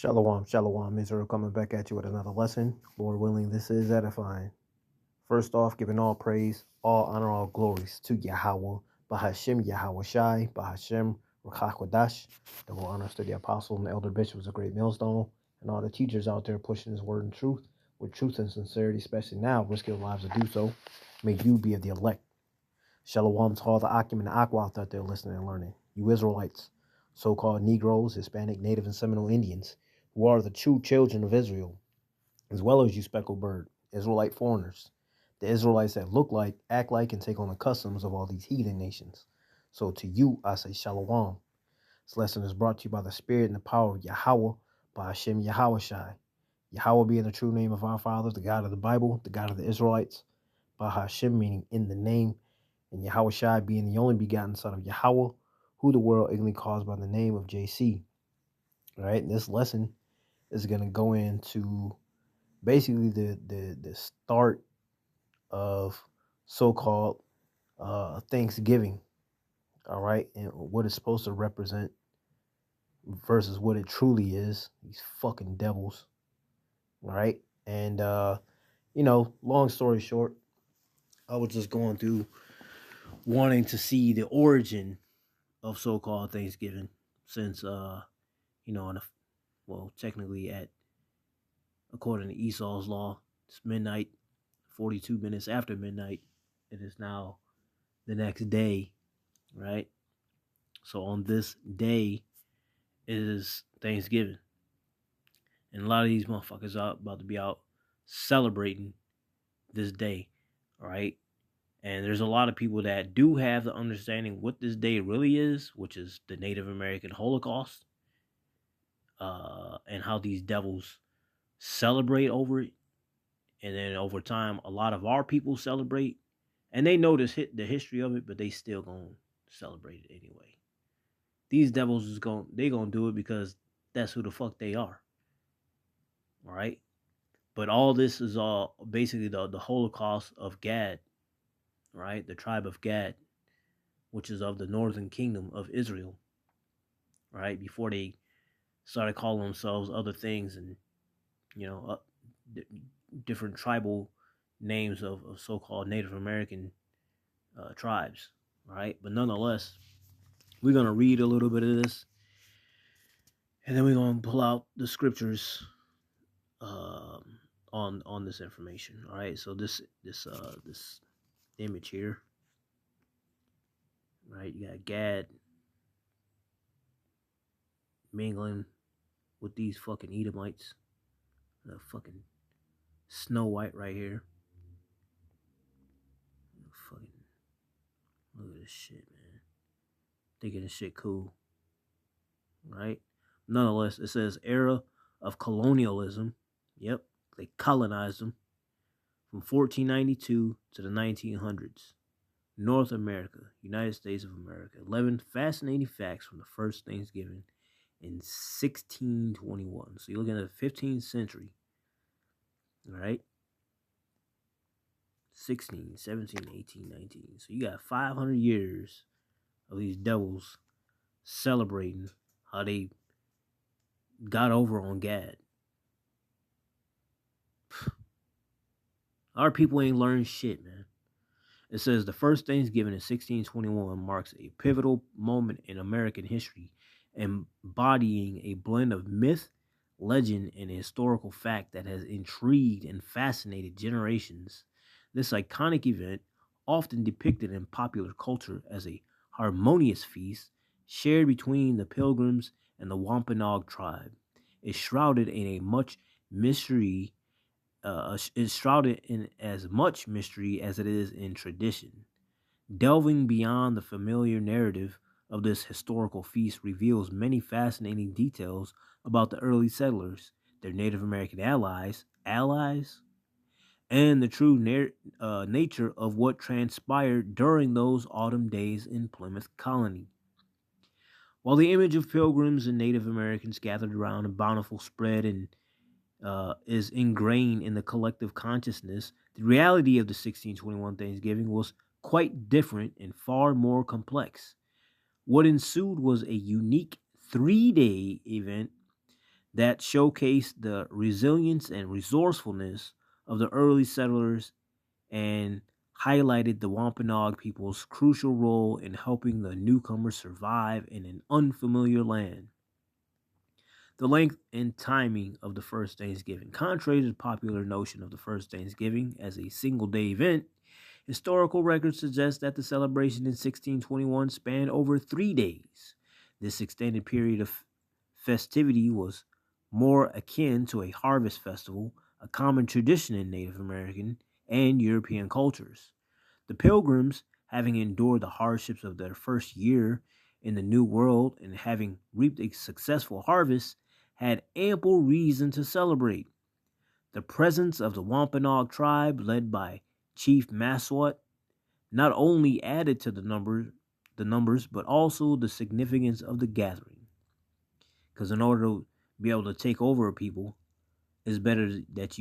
Shalom, shalom, Israel coming back at you with another lesson. Lord willing, this is edifying. First off, giving all praise, all honor, all glories to Yahweh, Bahashem Yahweh Shai, Bahashem Rakakwadash. Double honors to the apostle and the elder bishops of Great Millstone, and all the teachers out there pushing his word and truth with truth and sincerity, especially now, risking their lives to do so. May you be of the elect. Shalom to all the Akim and the Aqua out there listening and learning. You Israelites, so-called Negroes, Hispanic, Native, and Seminole Indians, who are the true children of Israel, as well as you speckled bird, Israelite foreigners, the Israelites that look like, act like, and take on the customs of all these heathen nations. So to you, I say Shalom. This lesson is brought to you by the Spirit and the power of Yahweh, by Hashem Yahweh Shai. Yahweh being the true name of our Father, the God of the Bible, the God of the Israelites, by Hashem meaning in the name, and Yahweh Shai being the only begotten Son of Yahweh, who the world ignorantly calls by the name of JC. All right, this lesson is going to go into basically the start of so-called Thanksgiving, all right, and what it's supposed to represent versus what it truly is. These fucking devils, all right, and long story short, I was just going through wanting to see the origin of so-called Thanksgiving, since technically according to Esau's law, it's midnight, 42 minutes after midnight. It is now the next day, right? So on this day is Thanksgiving. And a lot of these motherfuckers are about to be out celebrating this day, right? And there's a lot of people that do have the understanding what this day really is, which is the Native American Holocaust, and how these devils celebrate over it. And then over time, a lot of our people celebrate, and they know the history of it, but they still gonna celebrate it anyway. These devils they gonna do it because that's who the fuck they are. All right. But all this is all basically the Holocaust of Gad, right? The tribe of Gad, which is of the northern kingdom of Israel, right? Before they started calling themselves other things and, different tribal names of so-called Native American tribes, right? But nonetheless, we're going to read a little bit of this, and then we're going to pull out the scriptures on this information. All right, so this image here, right? You got Gad mingling with these fucking Edomites. The fucking Snow White right here. Fucking look at this shit, man. Thinking this shit cool, right? Nonetheless, it says era of colonialism. Yep, they colonized them from 1492 to the 1900s. North America, United States of America. 11 fascinating facts from the first Thanksgiving in 1621. So you're looking at the 15th century. All right. 16, 17, 18, 19. So you got 500 years of these devils celebrating how they got over on Gad. Our people ain't learned shit, man. It says the first Thanksgiving in 1621 marks a pivotal moment in American history, embodying a blend of myth, legend, and historical fact that has intrigued and fascinated generations. This iconic event, often depicted in popular culture as a harmonious feast shared between the Pilgrims and the Wampanoag tribe, is shrouded in a much mystery. Is shrouded in as much mystery as it is in tradition. Delving beyond the familiar narrative of this historical feast reveals many fascinating details about the early settlers, their Native American allies, and the true nature of what transpired during those autumn days in Plymouth Colony. While the image of pilgrims and Native Americans gathered around a bountiful spread and is ingrained in the collective consciousness, the reality of the 1621 Thanksgiving was quite different and far more complex. What ensued was a unique 3-day event that showcased the resilience and resourcefulness of the early settlers and highlighted the Wampanoag people's crucial role in helping the newcomers survive in an unfamiliar land. The length and timing of the first Thanksgiving. Contrary to the popular notion of the first Thanksgiving as a single day event, historical records suggest that the celebration in 1621 spanned over 3 days. This extended period of festivity was more akin to a harvest festival, a common tradition in Native American and European cultures. The Pilgrims, having endured the hardships of their first year in the New World and having reaped a successful harvest, had ample reason to celebrate. The presence of the Wampanoag tribe, led by Chief Massasoit, not only added to the numbers, but also the significance of the gathering. Because in order to be able to take over people, it's better that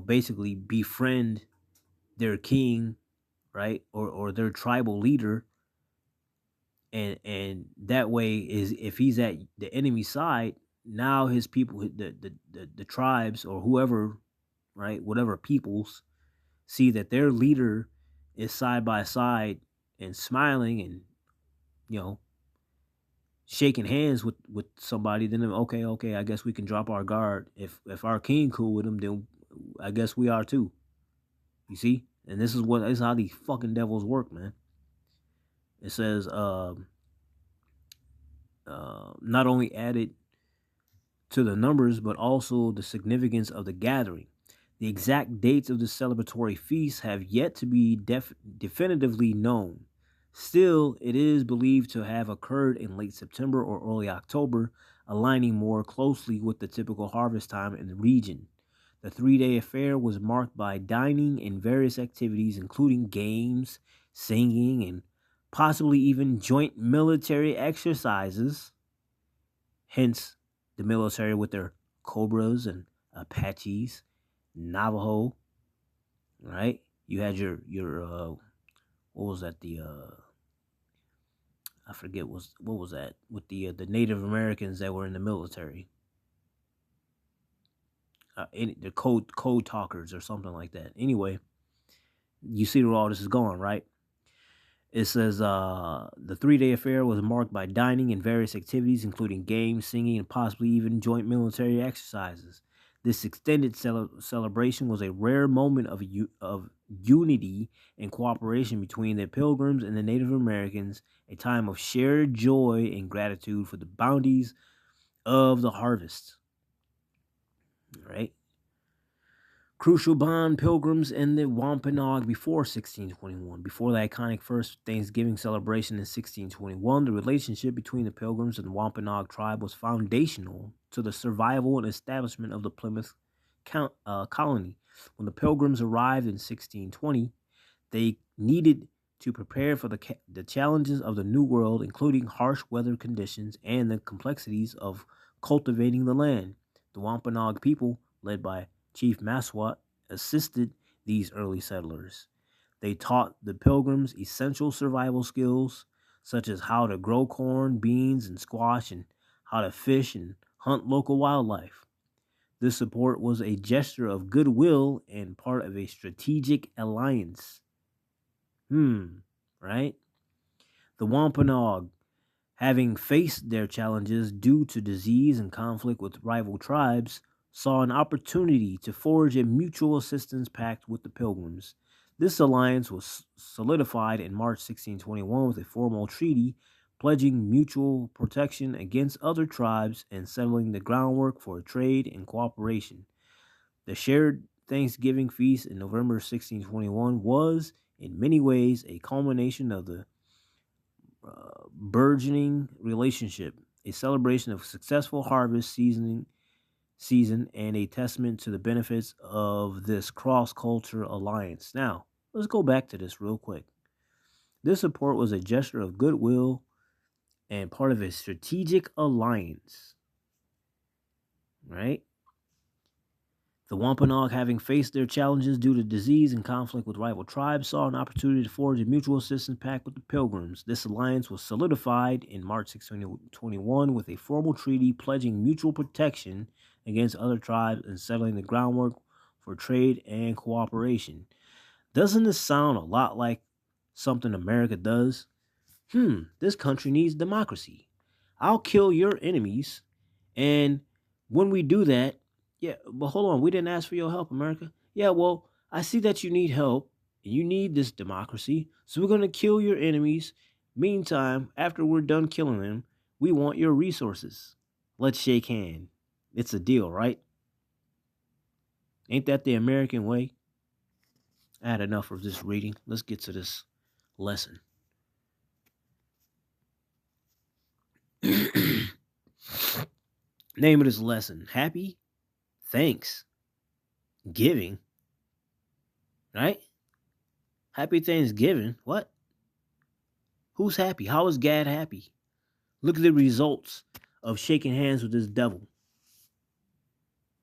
basically befriend their king, right, or their tribal leader, and that way is if he's at the enemy side, now his people, the tribes or whoever, right, whatever peoples see that their leader is side by side and smiling and you know shaking hands with somebody, then okay, I guess we can drop our guard. If our king cool with him, then I guess we are too. You see, and this is how these fucking devils work, man. It says not only added to the numbers, but also the significance of the gathering. The exact dates of the celebratory feast have yet to be definitively known. Still, it is believed to have occurred in late September or early October, aligning more closely with the typical harvest time in the region. The 3 day affair was marked by dining and various activities, including games, singing, and possibly even joint military exercises. Hence, the military with their Cobras and Apaches, Navajo, right? You had your what was that, the I forget what was that, with the Native Americans that were in the military, the code talkers or something like that. Anyway, you see where all this is going, right? It says the 3 day affair was marked by dining and various activities, including games, singing, and possibly even joint military exercises. This extended celebration was a rare moment of unity and cooperation between the Pilgrims and the Native Americans, a time of shared joy and gratitude for the bounties of the harvest. All right. Crucial bond. Pilgrims and the Wampanoag before 1621. Before the iconic first Thanksgiving celebration in 1621, the relationship between the Pilgrims and the Wampanoag tribe was foundational to the survival and establishment of the Plymouth colony. When the Pilgrims arrived in 1620, they needed to prepare for the challenges of the New World, including harsh weather conditions and the complexities of cultivating the land. The Wampanoag people, led by Chief Massasoit, assisted these early settlers. They taught the Pilgrims essential survival skills, such as how to grow corn, beans, and squash, and how to fish and hunt local wildlife. This support was a gesture of goodwill and part of a strategic alliance. Right? The Wampanoag, having faced their challenges due to disease and conflict with rival tribes, saw an opportunity to forge a mutual assistance pact with the Pilgrims. This alliance was solidified in March 1621 with a formal treaty pledging mutual protection against other tribes and settling the groundwork for trade and cooperation. The shared Thanksgiving feast in November 1621 was, in many ways, a culmination of the burgeoning relationship, a celebration of successful harvest season, and a testament to the benefits of this cross-cultural alliance. Now, let's go back to this real quick. This support was a gesture of goodwill and part of a strategic alliance, right? The Wampanoag, having faced their challenges due to disease and conflict with rival tribes, saw an opportunity to forge a mutual assistance pact with the Pilgrims. This alliance was solidified in March 1621 with a formal treaty pledging mutual protection against other tribes and settling the groundwork for trade and cooperation. Doesn't this sound a lot like something America does? This country needs democracy. I'll kill your enemies, and when we do that, yeah, but hold on, we didn't ask for your help, America. Yeah, well, I see that you need help and you need this democracy, so we're gonna kill your enemies. Meantime, after we're done killing them, we want your resources. Let's shake hands. It's a deal, right? Ain't that the American way? I had enough of this reading. Let's get to this lesson. Name of this lesson: Happy Thanksgiving. Right? Happy Thanksgiving. What? Who's happy? How is Gad happy? Look at the results of shaking hands with this devil.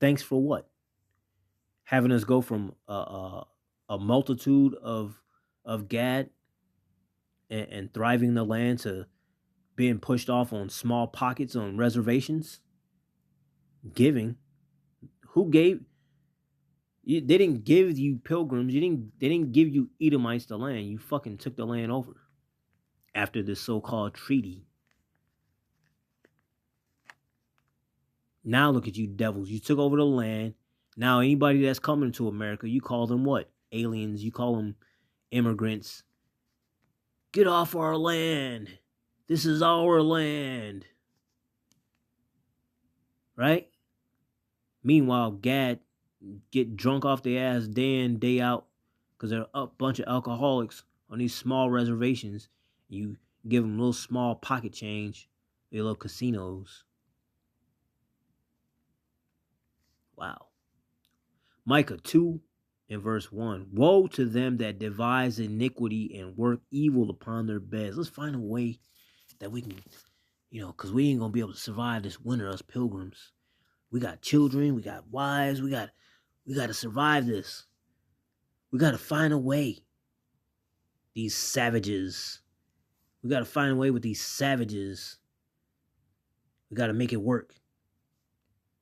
Thanks for what? Having us go from a multitude of Gad and thriving the land to being pushed off on small pockets on reservations. Giving. Who gave? They didn't give you pilgrims. They didn't give you Edomites the land. You fucking took the land over after this so-called treaty. Now look at you devils. You took over the land. Now anybody that's coming to America, you call them what? Aliens. You call them immigrants. Get off our land. This is our land. Right? Meanwhile, Gad get drunk off their ass day in, day out because they're a bunch of alcoholics on these small reservations. You give them little small pocket change. They little casinos. Wow. Micah 2 and verse 1. Woe to them that devise iniquity and work evil upon their beds. Let's find a way that we can, because we ain't going to be able to survive this winter, us pilgrims. We got children, we got wives, we got to survive this. We got to find a way. These savages. We got to find a way with these savages. We got to make it work.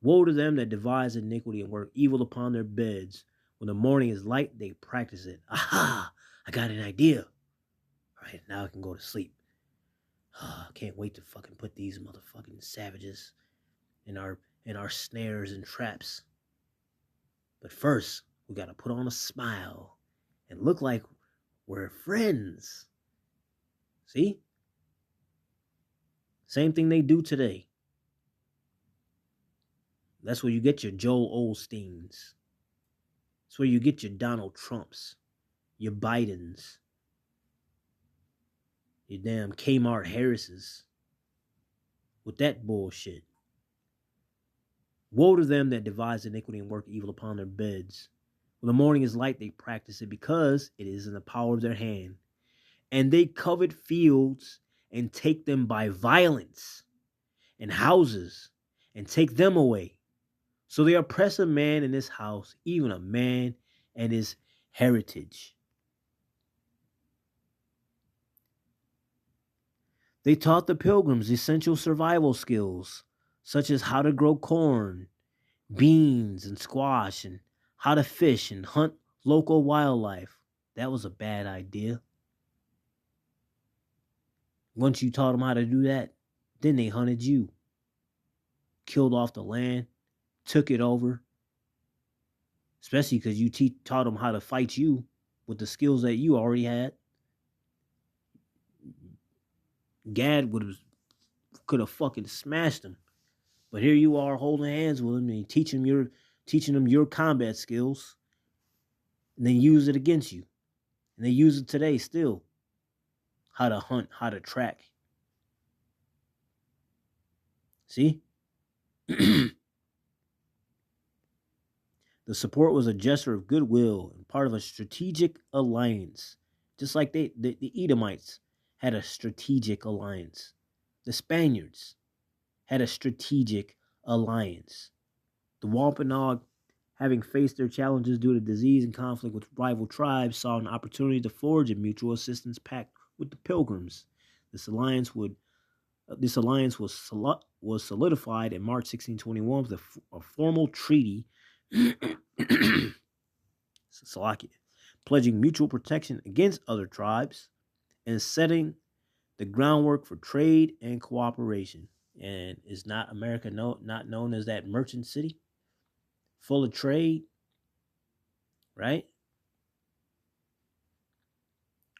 Woe to them that devise iniquity and work evil upon their beds. When the morning is light, they practice it. Aha! I got an idea. All right, now I can go to sleep. I can't wait to fucking put these motherfucking savages in our snares and traps. But first, we got to put on a smile and look like we're friends. See? Same thing they do today. That's where you get your Joel Osteens. That's where you get your Donald Trumps, your Bidens, your damn Kmart Harrises. With that bullshit. Woe to them that devise iniquity and work evil upon their beds. When the morning is light, they practice it because it is in the power of their hand. And they covet fields and take them by violence, and houses and take them away. So they oppress a man in his house, even a man and his heritage. They taught the pilgrims essential survival skills, such as how to grow corn, beans, and squash, and how to fish and hunt local wildlife. That was a bad idea. Once you taught them how to do that, then they hunted you, killed off the land, took it over. Especially because you taught them how to fight you with the skills that you already had. Gad could have fucking smashed them. But here you are holding hands with him and teaching them your combat skills. And they use it against you. And they use it today still. How to hunt, how to track. See? The support was a gesture of goodwill and part of a strategic alliance. Just like the Edomites had a strategic alliance. The Spaniards had a strategic alliance. The Wampanoag having faced their challenges due to disease and conflict with rival tribes, saw an opportunity to forge a mutual assistance pact with the Pilgrims. This alliance was solidified in March 1621 with a formal treaty Slovakia, pledging mutual protection against other tribes and setting the groundwork for trade and cooperation. And is not America not known as that merchant city full of trade, right?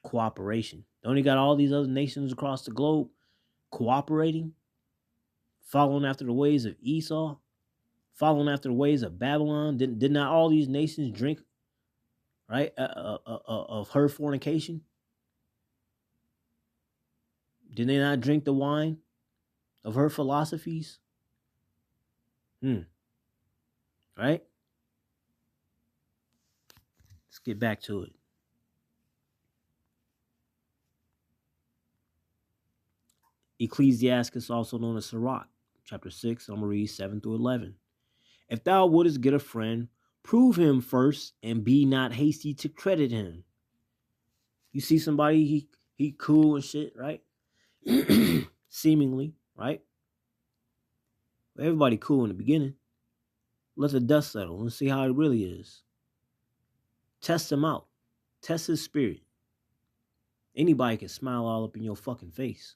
Cooperation. Don't you got all these other nations across the globe cooperating, following after the ways of Esau, following after the ways of Babylon? Did not all these nations drink, right, of her fornication? Did they not drink the wine of her philosophies? Right? Let's get back to it. Ecclesiastes, also known as Sirach, chapter 6, I'm going to read 7 through 11. If thou wouldest get a friend, prove him first, and be not hasty to credit him. You see somebody, he cool and shit, right? Seemingly, right? Everybody cool in the beginning. Let the dust settle and see how it really is. Test him out. Test his spirit. Anybody can smile all up in your fucking face.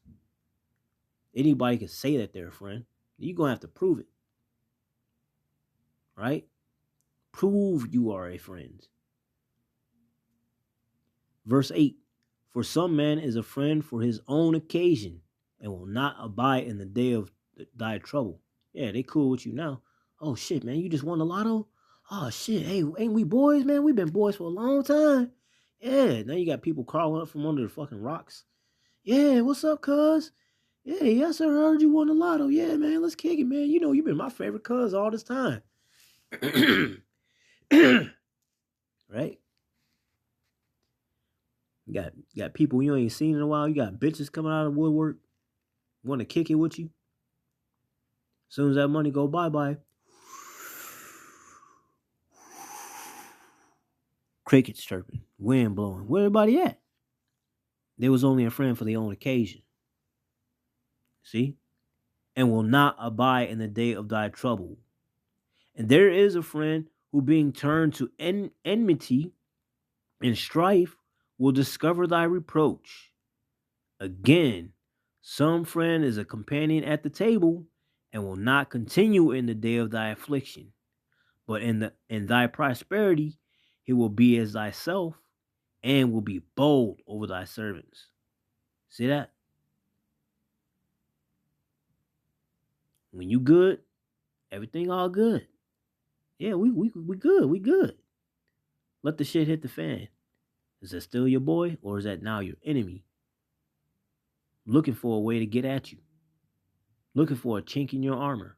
Anybody can say that they're a friend. You're going to have to prove it. Right? Prove you are a friend. Verse 8. For some man is a friend for his own occasion and will not abide in the day of thy trouble. Yeah, they cool with you now. Oh, shit, man. You just won the lotto? Oh, shit. Hey, ain't we boys, man? We've been boys for a long time. Yeah, now you got people crawling up from under the fucking rocks. Yeah, what's up, cuz? Yeah, yes, sir. I heard you won the lotto. Yeah, man, let's kick it, man. You know, you've been my favorite cuz all this time. Right? You got people you ain't seen in a while. You got bitches coming out of the woodwork, want to kick it with you. As soon as that money go bye-bye, crickets chirping, wind blowing. Where everybody at? They was only a friend for their own occasion. See? And will not abide in the day of thy trouble. And there is a friend who, being turned to enmity and strife, will discover thy reproach. Again, some friend is a companion at the table and will not continue in the day of thy affliction, but in thy prosperity he will be as thyself and will be bold over thy servants. See that? When you good, everything all good. Yeah, we good. We good. Let the shit hit the fan. Is that still your boy, or is that now your enemy? Looking for a way to get at you. Looking for a chink in your armor.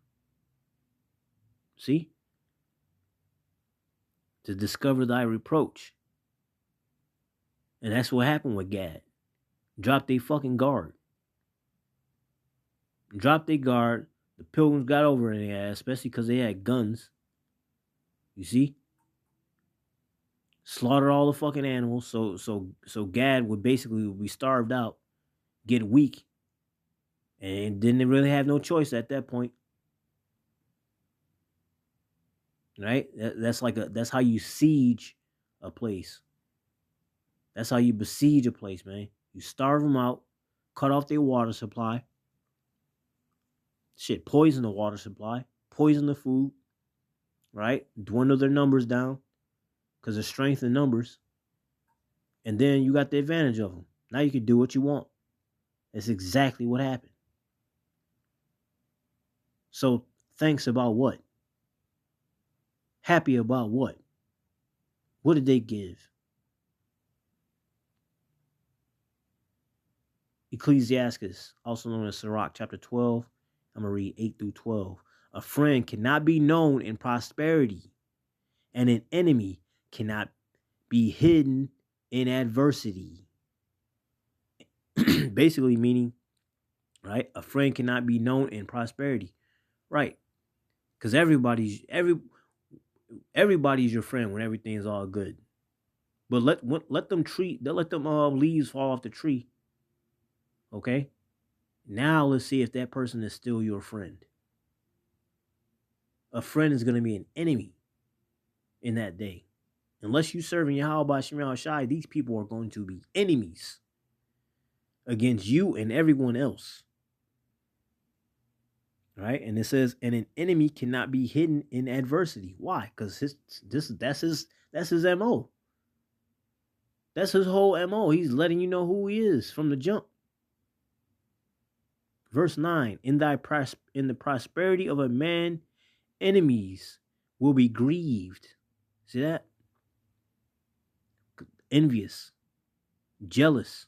See? To discover thy reproach. And that's what happened with Gad. Dropped their fucking guard. Dropped their guard. The Pilgrims got over in their ass, especially because they had guns. You see? Slaughtered all the fucking animals. So Gad would basically be starved out, get weak, and didn't really have no choice at that point. Right? That's how you siege a place. That's how you besiege a place, man. You starve them out, cut off their water supply. Shit, poison the water supply, poison the food, right? Dwindle their numbers down because of strength in numbers. And then you got the advantage of them. Now you can do what you want. That's exactly what happened. So thanks about what? Happy about what? What did they give? Ecclesiastes, also known as Sirach, chapter 12. I'm going to read 8 through 12. A friend cannot be known in prosperity, and an enemy cannot be hidden in adversity. Basically meaning, right, a friend cannot be known in prosperity. Right. Because everybody's your friend when everything's all good. But let them leaves fall off the tree. Okay? Now let's see if that person is still your friend. A friend is going to be an enemy in that day. Unless you serving Yahweh Shemel Shai, these people are going to be enemies against you and everyone else. Right? And it says, and an enemy cannot be hidden in adversity. Why? Because that's his MO. That's his whole MO. He's letting you know who he is from the jump. Verse 9, in the prosperity of a man, enemies will be grieved. See that? Envious, jealous.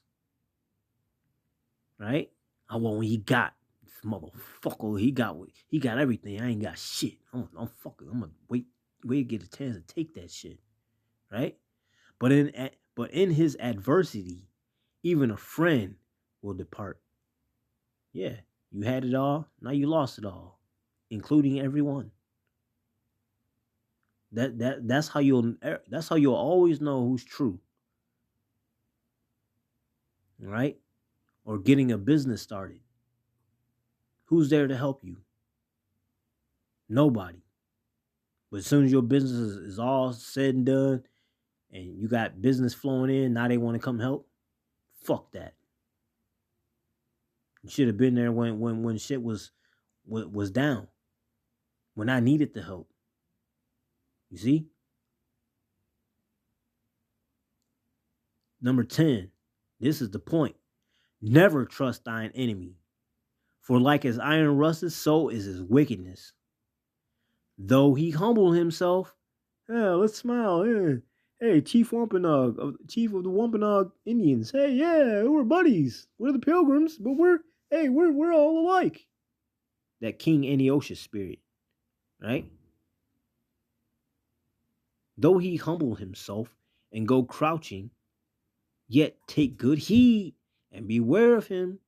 Right? I want what he got. This motherfucker, he got everything. I ain't got shit. I'm gonna wait to get a chance to take that shit. Right? But in his adversity, even a friend will depart. Yeah, you had it all, now you lost it all, including everyone. That's how you'll always know who's true. Right? Or getting a business started. Who's there to help you? Nobody. But as soon as your business is all said and done and you got business flowing in, now they want to come help. Fuck that. You should have been there when shit was down. When I needed the help. You see? Number 10. This is the point. Never trust thine enemy. For like as iron rusteth, so is his wickedness. Though he humble himself, yeah, let's smile. Yeah. Hey, Chief Wampanoag, Chief of the Wampanoag Indians. Hey, yeah, we're buddies. We're the Pilgrims, but we're all alike. That King Antiochus spirit, right? Though he humble himself and go crouching, yet take good heed and beware of him,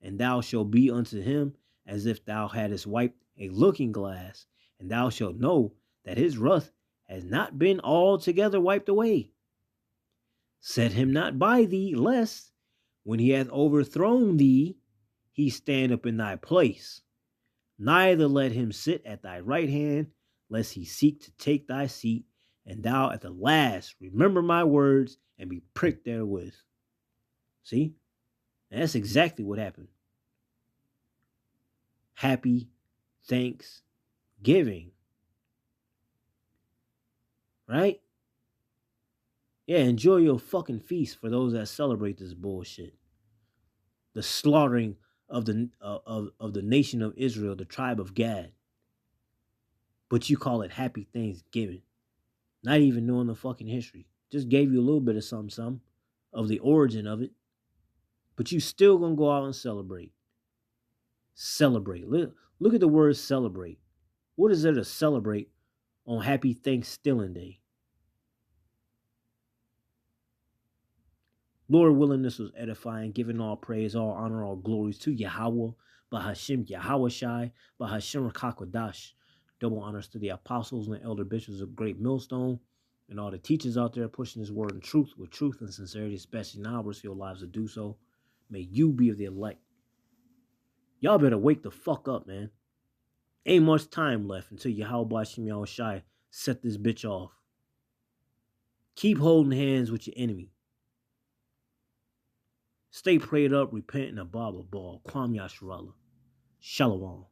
and thou shalt be unto him as if thou hadst wiped a looking glass, and thou shalt know that his wrath has not been altogether wiped away. Set him not by thee, lest, when he hath overthrown thee, he stand up in thy place. Neither let him sit at thy right hand, lest he seek to take thy seat, and thou at the last remember my words and be pricked therewith. See? And that's exactly what happened. Happy Thanksgiving. Right? Yeah, enjoy your fucking feast for those that celebrate this bullshit. The slaughtering of the nation of Israel, the tribe of Gad. But you call it Happy Thanksgiving. Not even knowing the fucking history. Just gave you a little bit of something of the origin of it. But you still gonna go out and celebrate. Celebrate. Look at the word celebrate. What is there to celebrate on Happy Thanksgiving Day? Lord willing, this was edifying, giving all praise, all honor, all glories to Yahweh, Bahashim Yahweh Shai, Bahashim Rakakwadash. Double honors to the apostles and the elder bishops of Great Millstone, and all the teachers out there pushing this word in truth with truth and sincerity, especially now we're your lives to do so. May you be of the elect. Y'all better wake the fuck up, man. Ain't much time left until Yahweh Shai Shai set this bitch off. Keep holding hands with your enemy. Stay prayed up, repent, and above all. Kwam Yasharallah. Shalom.